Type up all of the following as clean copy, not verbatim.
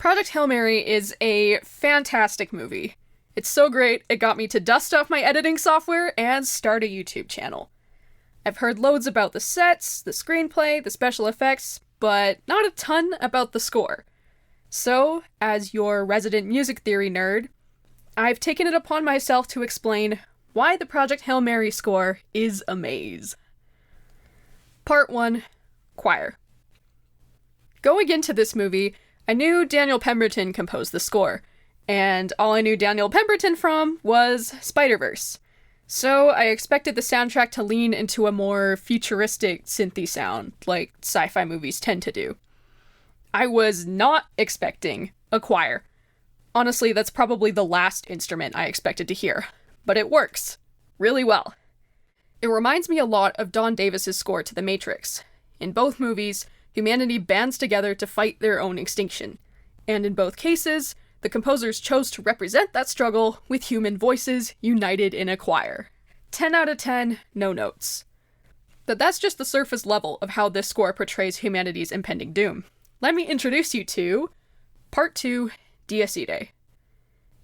Project Hail Mary is a fantastic movie. It's so great, it got me to dust off my editing software and start a YouTube channel. I've heard loads about the sets, the screenplay, the special effects, but not a ton about the score. So, as your resident music theory nerd, I've taken it upon myself to explain why the Project Hail Mary score is Amaze. Part 1. Choir. Going into this movie, I knew Daniel Pemberton composed the score, and all I knew Daniel Pemberton from was Spider-Verse. So I expected the soundtrack to lean into a more futuristic synthy sound, like sci-fi movies tend to do. I was not expecting a choir. Honestly, that's probably the last instrument I expected to hear, but it works really well. It reminds me a lot of Don Davis's score to The Matrix. In both movies, humanity bands together to fight their own extinction, and in both cases, the composers chose to represent that struggle with human voices united in a choir. 10 out of 10, no notes. But that's just the surface level of how this score portrays humanity's impending doom. Let me introduce you to Part 2, Dies Irae.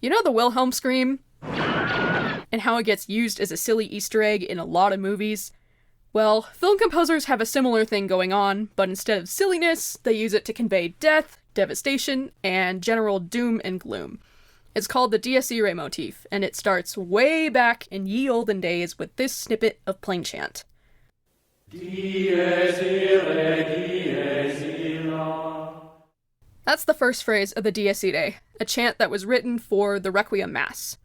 You know the Wilhelm scream? And how it gets used as a silly Easter egg in a lot of movies? Well, film composers have a similar thing going on, but instead of silliness, they use it to convey death, devastation, and general doom and gloom. It's called the Dies Irae motif, and it starts way back in ye olden days with this snippet of plain chant. Dies Irae, Dies Irae. That's the first phrase of the Dies Irae, a chant that was written for the Requiem Mass.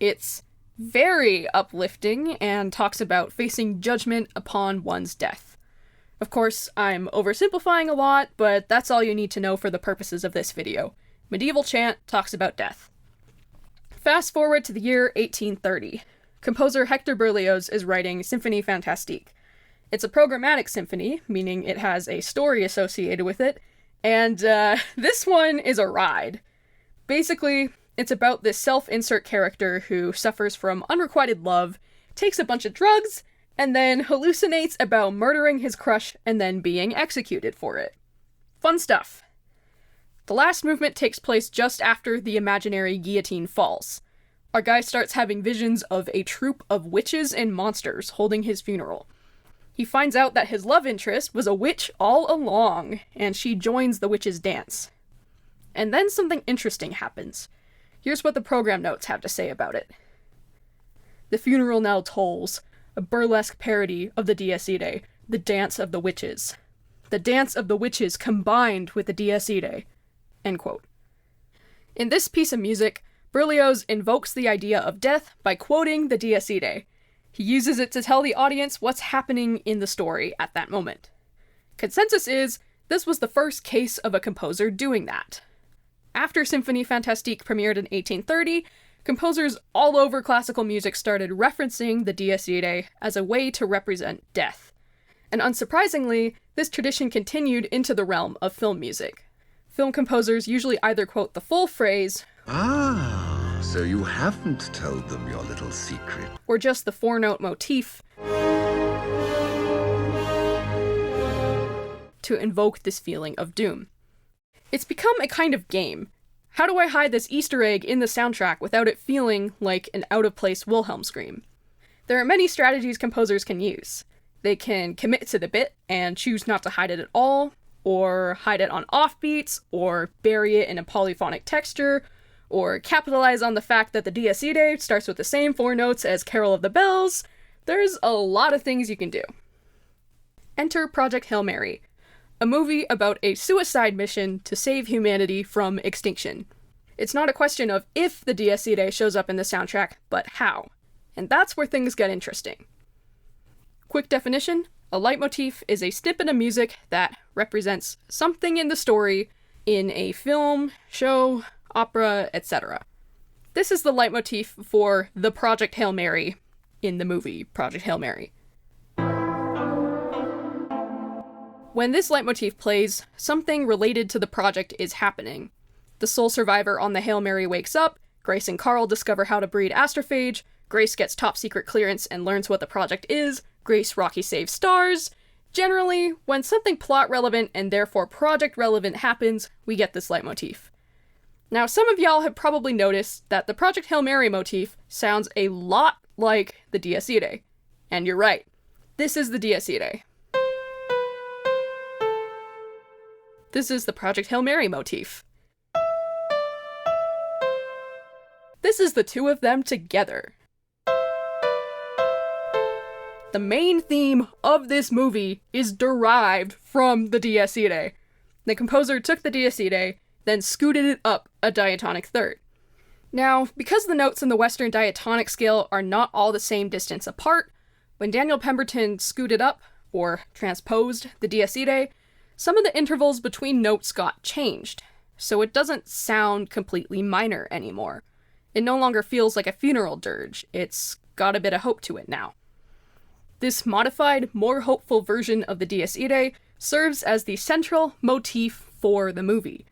It's very uplifting and talks about facing judgment upon one's death. Of course, I'm oversimplifying a lot, but that's all you need to know for the purposes of this video. Medieval chant talks about death. Fast forward to the year 1830. Composer Hector Berlioz is writing Symphonie Fantastique. It's a programmatic symphony, meaning it has a story associated with it, and this one is a ride. Basically, it's about this self-insert character who suffers from unrequited love, takes a bunch of drugs, and then hallucinates about murdering his crush and then being executed for it. Fun stuff. The last movement takes place just after the imaginary guillotine falls. Our guy starts having visions of a troupe of witches and monsters holding his funeral. He finds out that his love interest was a witch all along, and she joins the witches' dance. And then something interesting happens. Here's what the program notes have to say about it. The funeral knell tolls, a burlesque parody of the Dies Irae, the dance of the witches. The dance of the witches combined with the Dies Irae. End quote. In this piece of music, Berlioz invokes the idea of death by quoting the Dies Irae. He uses it to tell the audience what's happening in the story at that moment. Consensus is, this was the first case of a composer doing that. After Symphonie Fantastique premiered in 1830, composers all over classical music started referencing the Dies Irae as a way to represent death. And unsurprisingly, this tradition continued into the realm of film music. Film composers usually either quote the full phrase, "Ah, so you haven't told them your little secret," or just the four-note motif to invoke this feeling of doom. It's become a kind of game. How do I hide this Easter egg in the soundtrack without it feeling like an out-of-place Wilhelm scream? There are many strategies composers can use. They can commit to the bit and choose not to hide it at all, or hide it on offbeats, or bury it in a polyphonic texture, or capitalize on the fact that the Dies Irae starts with the same four notes as Carol of the Bells. There's a lot of things you can do. Enter Project Hail Mary, a movie about a suicide mission to save humanity from extinction. It's not a question of if the Dies Irae shows up in the soundtrack, but how. And that's where things get interesting. Quick definition, a leitmotif is a snippet of music that represents something in the story in a film, show, opera, etc. This is the leitmotif for the Project Hail Mary in the movie Project Hail Mary. When this leitmotif plays, something related to the project is happening. The sole survivor on the Hail Mary wakes up, Grace and Carl discover how to breed astrophage, Grace gets top secret clearance and learns what the project is, Grace Rocky saves stars. Generally, when something plot relevant and therefore project relevant happens, we get this leitmotif. Now, some of y'all have probably noticed that the Project Hail Mary motif sounds a lot like the Dies Irae. And you're right. This is the Dies Irae. This is the Project Hail Mary motif. This is the two of them together. The main theme of this movie is derived from the Dies Irae. The composer took the Dies Irae, then scooted it up a diatonic third. Now, because the notes in the Western diatonic scale are not all the same distance apart, when Daniel Pemberton scooted up, or transposed, the Dies Irae, some of the intervals between notes got changed, so it doesn't sound completely minor anymore. It no longer feels like a funeral dirge, it's got a bit of hope to it now. This modified, more hopeful version of the Dies Irae serves as the central motif for the movie.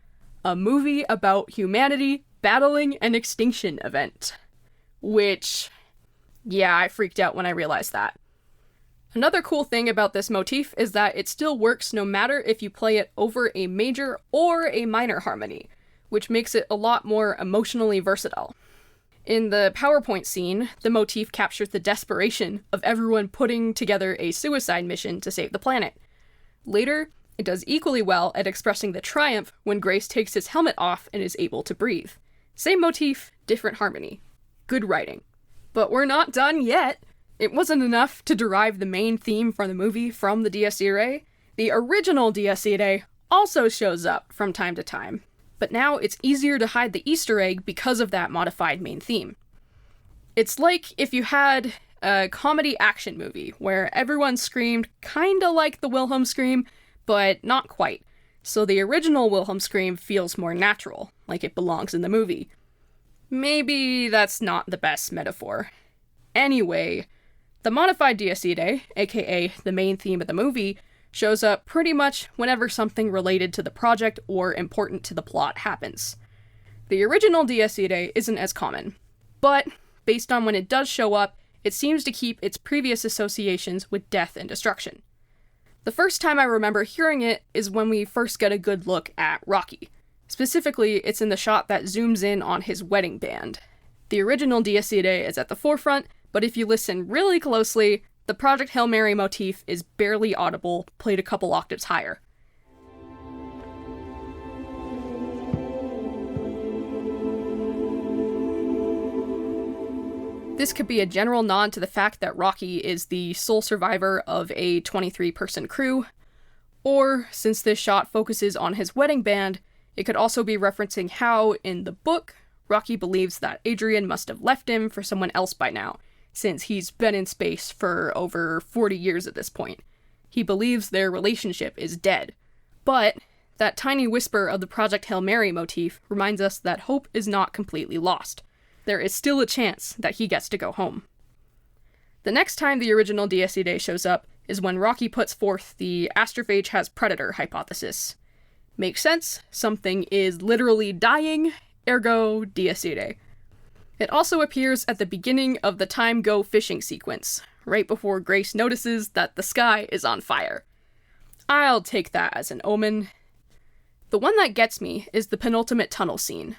A movie about humanity battling an extinction event. Which, yeah, I freaked out when I realized that. Another cool thing about this motif is that it still works no matter if you play it over a major or a minor harmony, which makes it a lot more emotionally versatile. In the PowerPoint scene, the motif captures the desperation of everyone putting together a suicide mission to save the planet. Later, it does equally well at expressing the triumph when Grace takes his helmet off and is able to breathe. Same motif, different harmony. Good writing. But we're not done yet! It wasn't enough to derive the main theme from the movie from the Dies Irae. The original Dies Irae also shows up from time to time, but now it's easier to hide the Easter egg because of that modified main theme. It's like if you had a comedy action movie where everyone screamed kinda like the Wilhelm scream, but not quite. So the original Wilhelm scream feels more natural, like it belongs in the movie. Maybe that's not the best metaphor. Anyway, the modified Dies Irae, aka the main theme of the movie, shows up pretty much whenever something related to the project or important to the plot happens. The original Dies Irae isn't as common, but based on when it does show up, it seems to keep its previous associations with death and destruction. The first time I remember hearing it is when we first get a good look at Rocky. Specifically, it's in the shot that zooms in on his wedding band. The original Dies Irae is at the forefront, but if you listen really closely, the Project Hail Mary motif is barely audible, played a couple octaves higher. This could be a general nod to the fact that Rocky is the sole survivor of a 23-person crew, or, since this shot focuses on his wedding band, it could also be referencing how, in the book, Rocky believes that Adrian must have left him for someone else by now, since he's been in space for over 40 years at this point. He believes their relationship is dead. But that tiny whisper of the Project Hail Mary motif reminds us that hope is not completely lost. There is still a chance that he gets to go home. The next time the original Dies Irae shows up is when Rocky puts forth the astrophage has predator hypothesis. Makes sense, something is literally dying, ergo Dies Irae. It also appears at the beginning of the Time Go fishing sequence, right before Grace notices that the sky is on fire. I'll take that as an omen. The one that gets me is the penultimate tunnel scene.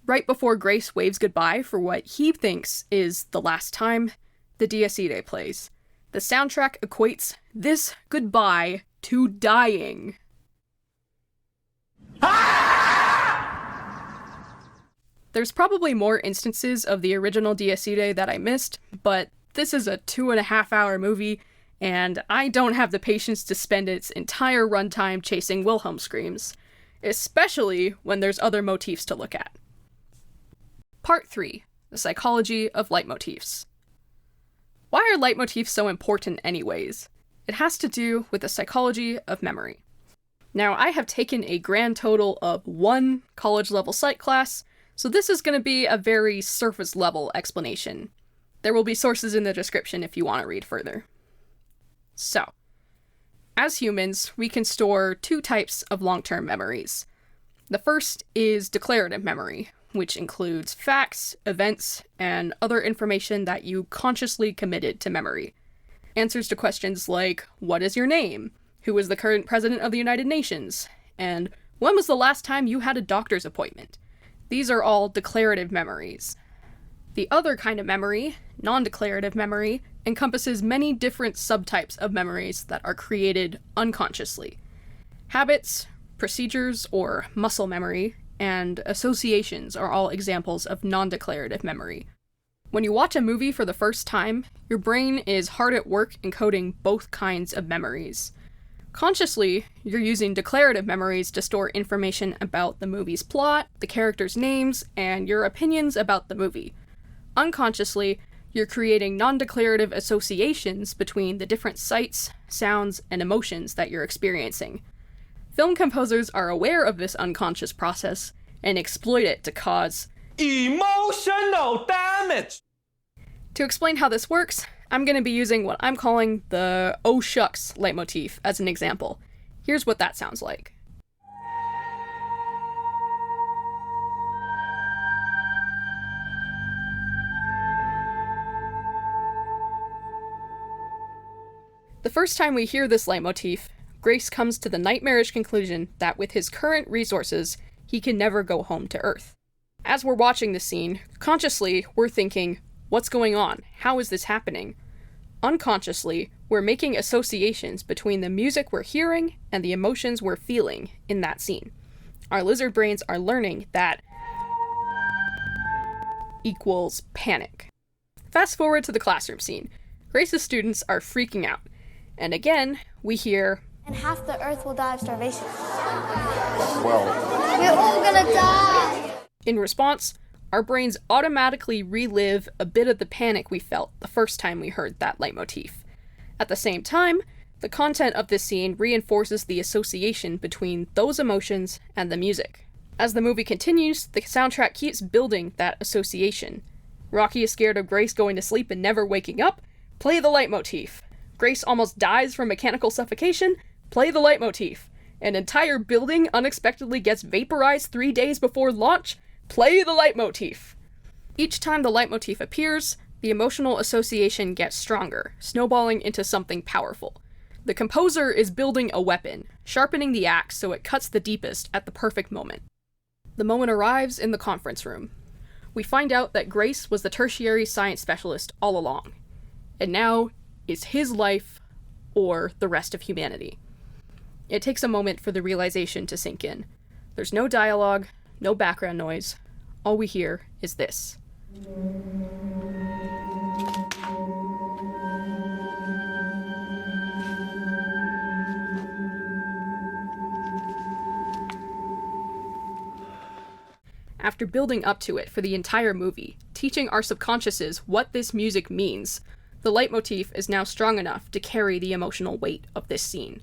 Right before Grace waves goodbye for what he thinks is the last time, the Dies Irae plays. The soundtrack equates this goodbye to dying. There's probably more instances of the original Dies Irae that I missed, but this is a 2.5-hour movie, and I don't have the patience to spend its entire runtime chasing Wilhelm screams, especially when there's other motifs to look at. Part 3. The Psychology of Leitmotifs. Why are leitmotifs so important anyways? It has to do with the psychology of memory. Now, I have taken a grand total of 1 college-level psych class, so this is going to be a very surface-level explanation. There will be sources in the description if you want to read further. So, as humans, we can store 2 types of long-term memories. The first is declarative memory, which includes facts, events, and other information that you consciously committed to memory. Answers to questions like, what is your name? Who is the current president of the United Nations? And when was the last time you had a doctor's appointment? These are all declarative memories. The other kind of memory, non-declarative memory, encompasses many different subtypes of memories that are created unconsciously. Habits, procedures, or muscle memory, and associations are all examples of non-declarative memory. When you watch a movie for the first time, your brain is hard at work encoding both kinds of memories. Consciously, you're using declarative memories to store information about the movie's plot, the characters' names, and your opinions about the movie. Unconsciously, you're creating non-declarative associations between the different sights, sounds, and emotions that you're experiencing. Film composers are aware of this unconscious process and exploit it to cause emotional damage. To explain how this works, I'm going to be using what I'm calling the "oh shucks" leitmotif as an example. Here's what that sounds like. The first time we hear this leitmotif, Grace comes to the nightmarish conclusion that with his current resources, he can never go home to Earth. As we're watching this scene, consciously, we're thinking, what's going on? How is this happening? Unconsciously, we're making associations between the music we're hearing and the emotions we're feeling in that scene. Our lizard brains are learning that equals panic. Fast forward to the classroom scene. Grace's students are freaking out. And again, we hear, and half the Earth will die of starvation. Well, We're all gonna die! In response, our brains automatically relive a bit of the panic we felt the first time we heard that leitmotif. At the same time, the content of this scene reinforces the association between those emotions and the music. As the movie continues, the soundtrack keeps building that association. Rocky is scared of Grace going to sleep and never waking up. Play the leitmotif. Grace almost dies from mechanical suffocation. Play the leitmotif. An entire building unexpectedly gets vaporized 3 days before launch. Play the leitmotif. Each time the leitmotif appears, the emotional association gets stronger, snowballing into something powerful. The composer is building a weapon, sharpening the axe so it cuts the deepest at the perfect moment. The moment arrives in the conference room. We find out that Grace was the tertiary science specialist all along, and now is his life or the rest of humanity. It takes a moment for the realization to sink in. There's no dialogue, no background noise. All we hear is this. After building up to it for the entire movie, teaching our subconsciouses what this music means, the leitmotif is now strong enough to carry the emotional weight of this scene.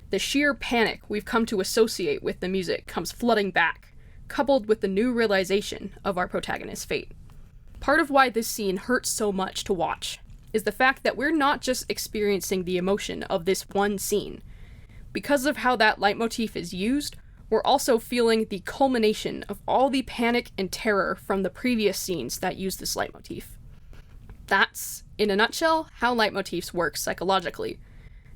The sheer panic we've come to associate with the music comes flooding back, coupled with the new realization of our protagonist's fate. Part of why this scene hurts so much to watch is the fact that we're not just experiencing the emotion of this one scene. Because of how that leitmotif is used, we're also feeling the culmination of all the panic and terror from the previous scenes that use this leitmotif. That's, in a nutshell, how leitmotifs work psychologically.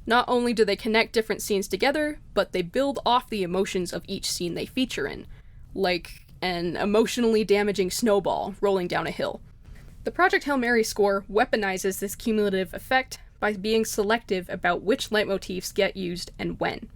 Not only do they connect different scenes together, but they build off the emotions of each scene they feature in, like an emotionally damaging snowball rolling down a hill. The Project Hail Mary score weaponizes this cumulative effect by being selective about which leitmotifs get used and when.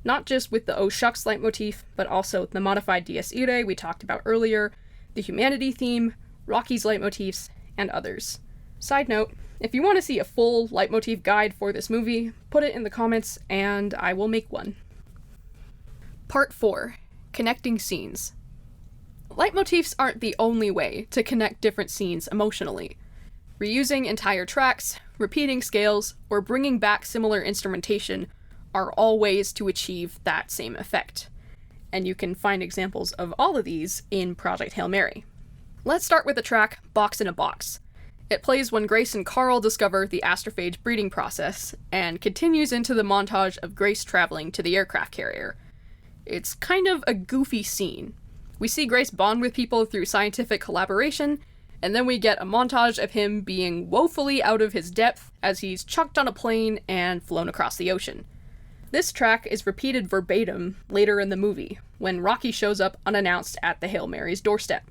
Not just with the "oh shucks" leitmotif, but also the modified Dies Irae we talked about earlier, the humanity theme, Rocky's leitmotifs, and others. Side note, if you want to see a full leitmotif guide for this movie, put it in the comments and I will make one. Part 4. Connecting scenes. Leitmotifs aren't the only way to connect different scenes emotionally. Reusing entire tracks, repeating scales, or bringing back similar instrumentation are all ways to achieve that same effect. And you can find examples of all of these in Project Hail Mary. Let's start with the track Box in a Box. It plays when Grace and Carl discover the astrophage breeding process, and continues into the montage of Grace traveling to the aircraft carrier. It's kind of a goofy scene. We see Grace bond with people through scientific collaboration, and then we get a montage of him being woefully out of his depth as he's chucked on a plane and flown across the ocean. This track is repeated verbatim later in the movie, when Rocky shows up unannounced at the Hail Mary's doorstep.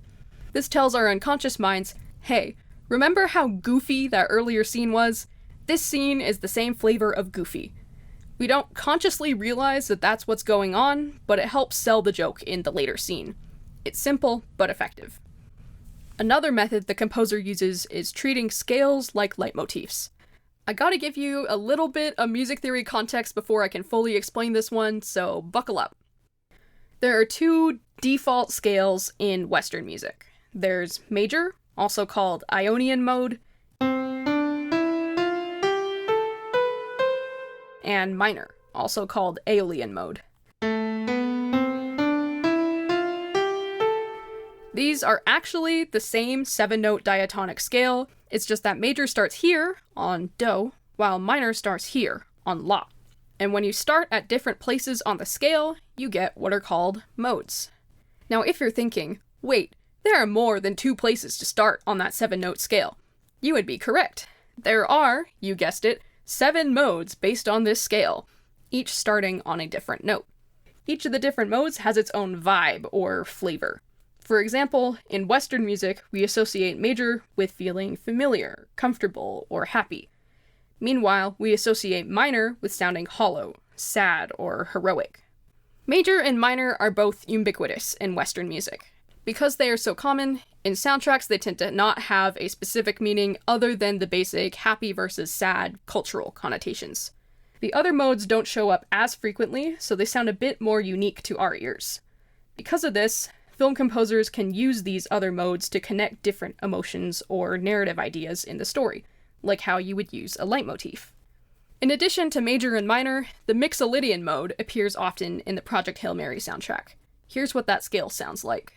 This tells our unconscious minds, hey, remember how goofy that earlier scene was? This scene is the same flavor of goofy. We don't consciously realize that that's what's going on, but it helps sell the joke in the later scene. It's simple, but effective. Another method the composer uses is treating scales like leitmotifs. I gotta give you a little bit of music theory context before I can fully explain this one, so buckle up. There are two default scales in Western music. There's major, also called Ionian mode, and minor, also called Aeolian mode. These are actually the same 7-note diatonic scale, it's just that major starts here, on Do, while minor starts here, on La. And when you start at different places on the scale, you get what are called modes. Now if you're thinking, wait, there are more than 2 places to start on that 7-note scale, you would be correct. There are, you guessed it, 7 modes based on this scale, each starting on a different note. Each of the different modes has its own vibe or flavor. For example, in Western music, we associate major with feeling familiar, comfortable, or happy. Meanwhile, we associate minor with sounding hollow, sad, or heroic. Major and minor are both ubiquitous in Western music. Because they are so common, in soundtracks they tend to not have a specific meaning other than the basic happy versus sad cultural connotations. The other modes don't show up as frequently, so they sound a bit more unique to our ears. Because of this, film composers can use these other modes to connect different emotions or narrative ideas in the story, like how you would use a leitmotif. In addition to major and minor, the Mixolydian mode appears often in the Project Hail Mary soundtrack. Here's what that scale sounds like.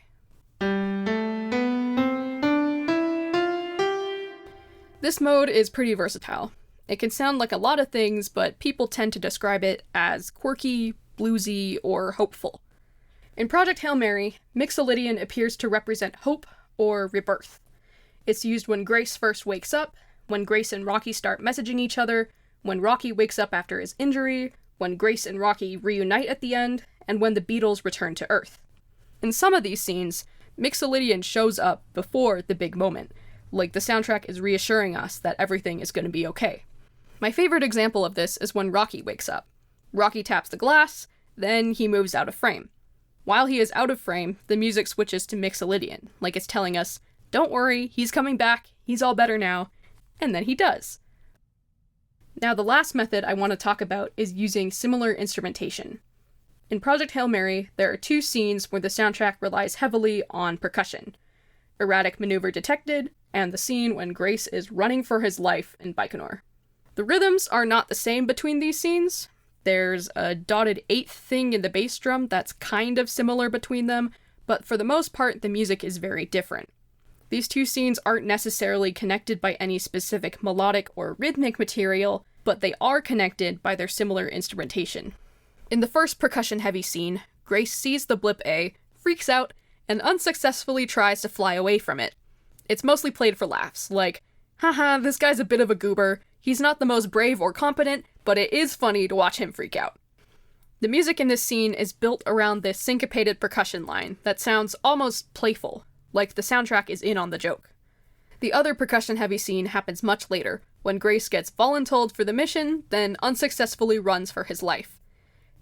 This mode is pretty versatile. It can sound like a lot of things, but people tend to describe it as quirky, bluesy, or hopeful. In Project Hail Mary, Mixolydian appears to represent hope or rebirth. It's used when Grace first wakes up, when Grace and Rocky start messaging each other, when Rocky wakes up after his injury, when Grace and Rocky reunite at the end, and when the Beatles return to Earth. In some of these scenes, Mixolydian shows up before the big moment, like the soundtrack is reassuring us that everything is going to be okay. My favorite example of this is when Rocky wakes up. Rocky taps the glass, then he moves out of frame. While he is out of frame, the music switches to Mixolydian, like it's telling us, don't worry, he's coming back, he's all better now, and then he does. Now the last method I want to talk about is using similar instrumentation. In Project Hail Mary, there are 2 scenes where the soundtrack relies heavily on percussion. Erratic Maneuver Detected, and the scene when Grace is running for his life in Baikonur. The rhythms are not the same between these scenes. There's a dotted 8th thing in the bass drum that's kind of similar between them, but for the most part, the music is very different. These 2 scenes aren't necessarily connected by any specific melodic or rhythmic material, but they are connected by their similar instrumentation. In the first percussion-heavy scene, Grace sees the blip A, freaks out, and unsuccessfully tries to fly away from it. It's mostly played for laughs, like, haha, this guy's a bit of a goober, he's not the most brave or competent, but it is funny to watch him freak out. The music in this scene is built around this syncopated percussion line that sounds almost playful, like the soundtrack is in on the joke. The other percussion-heavy scene happens much later, when Grace gets voluntold for the mission, then unsuccessfully runs for his life.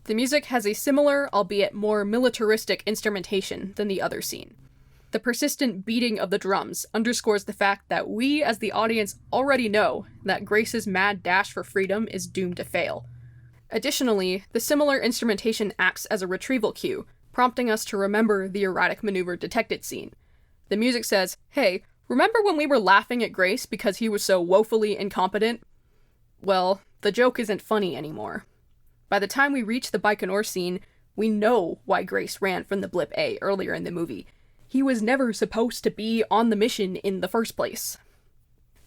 The music has a similar, albeit more militaristic instrumentation than the other scene. The persistent beating of the drums underscores the fact that we, as the audience, already know that Grace's mad dash for freedom is doomed to fail. Additionally, the similar instrumentation acts as a retrieval cue, prompting us to remember the erratic maneuver detected scene. The music says, hey, remember when we were laughing at Grace because he was so woefully incompetent? Well, the joke isn't funny anymore. By the time we reach the Baikonur scene, we know why Grace ran from the blip A earlier in the movie. He was never supposed to be on the mission in the first place.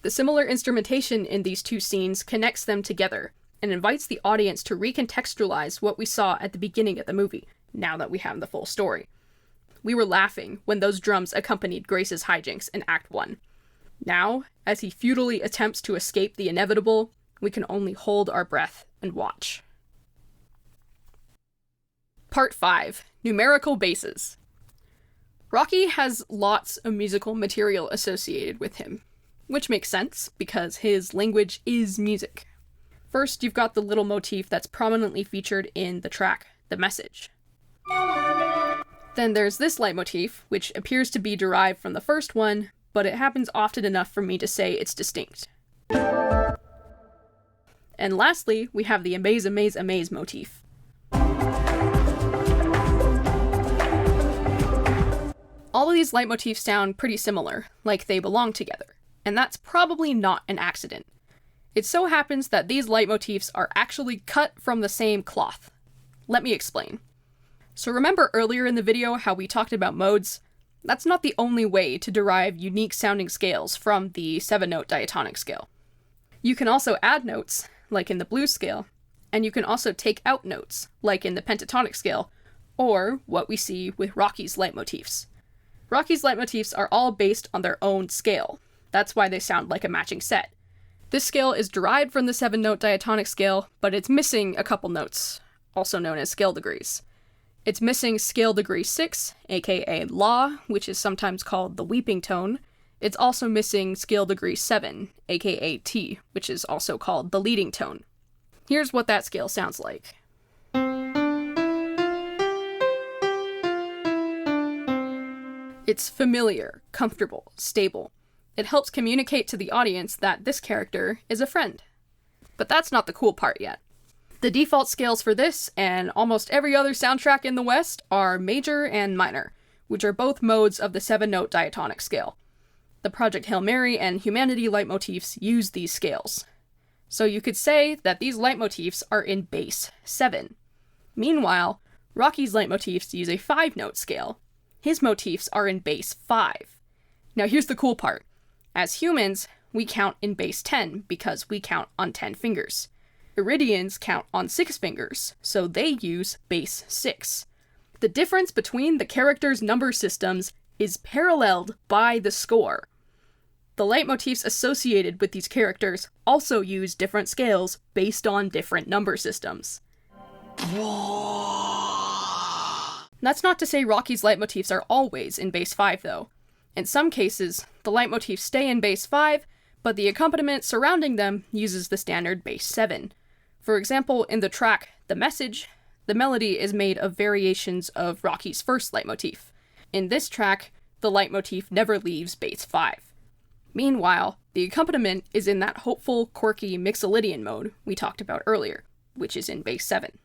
The similar instrumentation in these 2 scenes connects them together, and invites the audience to recontextualize what we saw at the beginning of the movie, now that we have the full story. We were laughing when those drums accompanied Grace's hijinks in Act 1. Now, as he futilely attempts to escape the inevitable, we can only hold our breath and watch. Part 5. Numerical bases. Rocky has lots of musical material associated with him, which makes sense because his language is music. First, you've got the little motif that's prominently featured in the track, The Message. Then there's this leitmotif, which appears to be derived from the first one, but it happens often enough for me to say it's distinct. And lastly, we have the Amaze, Amaze, Amaze motif. All of these leitmotifs sound pretty similar, like they belong together, and that's probably not an accident. It so happens that these leitmotifs are actually cut from the same cloth. Let me explain. So remember earlier in the video how we talked about modes? That's not the only way to derive unique sounding scales from the 7-note diatonic scale. You can also add notes, like in the blues scale, and you can also take out notes, like in the pentatonic scale, or what we see with Rocky's leitmotifs. Rocky's leitmotifs are all based on their own scale. That's why they sound like a matching set. This scale is derived from the 7-note diatonic scale, but it's missing a couple notes, also known as scale degrees. It's missing scale degree 6, aka La, which is sometimes called the weeping tone. It's also missing scale degree 7, aka T, which is also called the leading tone. Here's what that scale sounds like. It's familiar, comfortable, stable. It helps communicate to the audience that this character is a friend. But that's not the cool part yet. The default scales for this, and almost every other soundtrack in the West, are major and minor, which are both modes of the 7-note diatonic scale. The Project Hail Mary and Humanity leitmotifs use these scales. So you could say that these leitmotifs are in bass 7. Meanwhile, Rocky's leitmotifs use a 5-note scale. His motifs are in bass 5. Now here's the cool part. As humans, we count in bass 10 because we count on 10 fingers. Iridians count on 6 fingers, so they use bass 6. The difference between the characters' number systems is paralleled by the score. The leitmotifs associated with these characters also use different scales based on different number systems. That's not to say Rocky's leitmotifs are always in bass 5 though. In some cases, the leitmotifs stay in bass 5, but the accompaniment surrounding them uses the standard bass 7. For example, in the track The Message, the melody is made of variations of Rocky's first leitmotif. In this track, the leitmotif never leaves bass 5. Meanwhile, the accompaniment is in that hopeful, quirky Mixolydian mode we talked about earlier, which is in bass 7.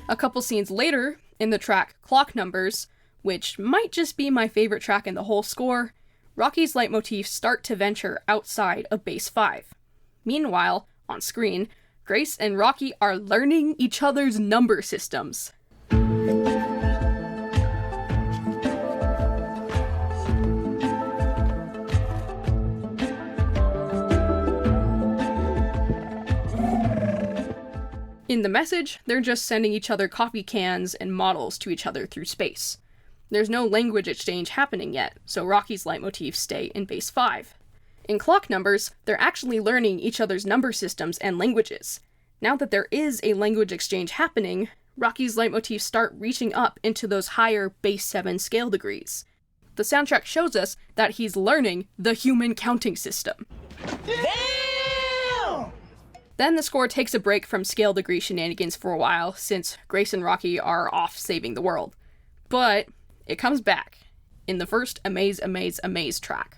A couple scenes later, in the track Clock Numbers, which might just be my favorite track in the whole score, Rocky's leitmotifs start to venture outside of bass 5. Meanwhile, on screen, Grace and Rocky are learning each other's number systems. In The Message, they're just sending each other coffee cans and models to each other through space. There's no language exchange happening yet, so Rocky's leitmotifs stay in bass 5. In Clock Numbers, they're actually learning each other's number systems and languages. Now that there is a language exchange happening, Rocky's leitmotifs start reaching up into those higher bass 7 scale degrees. The soundtrack shows us that he's learning the human counting system. Damn! Then the score takes a break from scale degree shenanigans for a while, since Grace and Rocky are off saving the world. But it comes back in the first Amaze, Amaze, Amaze track.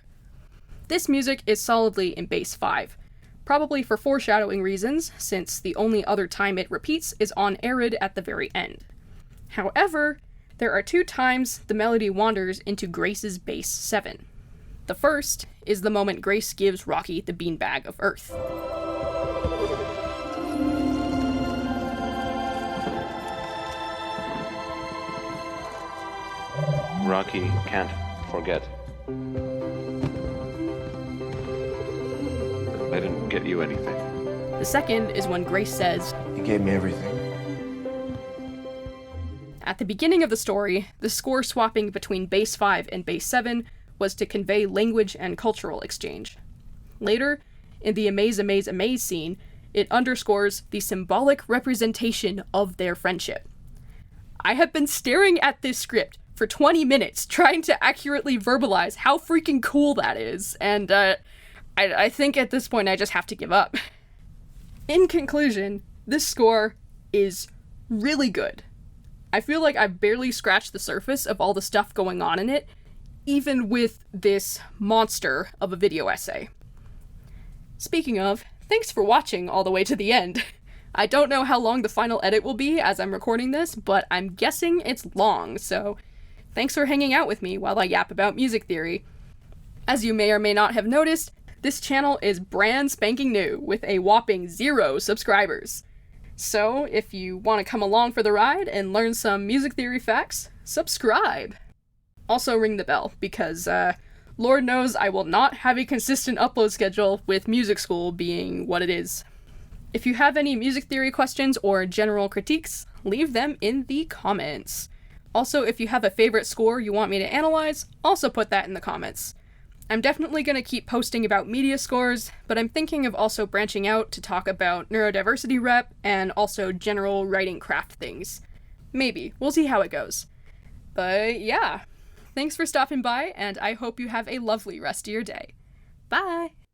This music is solidly in bass 5, probably for foreshadowing reasons, since the only other time it repeats is on Arid at the very end. However, there are 2 times the melody wanders into Grace's bass 7. The first is the moment Grace gives Rocky the beanbag of earth. Rocky can't forget. I didn't get you anything. The second is when Grace says, "You gave me everything." At the beginning of the story, the score swapping between base 5 and base 7 was to convey language and cultural exchange. Later, in the Amaze, Amaze, Amaze scene, it underscores the symbolic representation of their friendship. I have been staring at this script for 20 minutes trying to accurately verbalize how freaking cool that is, and I think at this point I just have to give up. In conclusion, this score is really good. I feel like I've barely scratched the surface of all the stuff going on in it, even with this monster of a video essay. Speaking of, thanks for watching all the way to the end. I don't know how long the final edit will be as I'm recording this, but I'm guessing it's long, so thanks for hanging out with me while I yap about music theory. As you may or may not have noticed, this channel is brand spanking new with a whopping 0 subscribers. So if you want to come along for the ride and learn some music theory facts, subscribe. Also ring the bell, because Lord knows I will not have a consistent upload schedule with music school being what it is. If you have any music theory questions or general critiques, leave them in the comments. Also, if you have a favorite score you want me to analyze, also put that in the comments. I'm definitely going to keep posting about media scores, but I'm thinking of also branching out to talk about neurodiversity rep and also general writing craft things. Maybe. We'll see how it goes. But yeah, thanks for stopping by, and I hope you have a lovely rest of your day. Bye!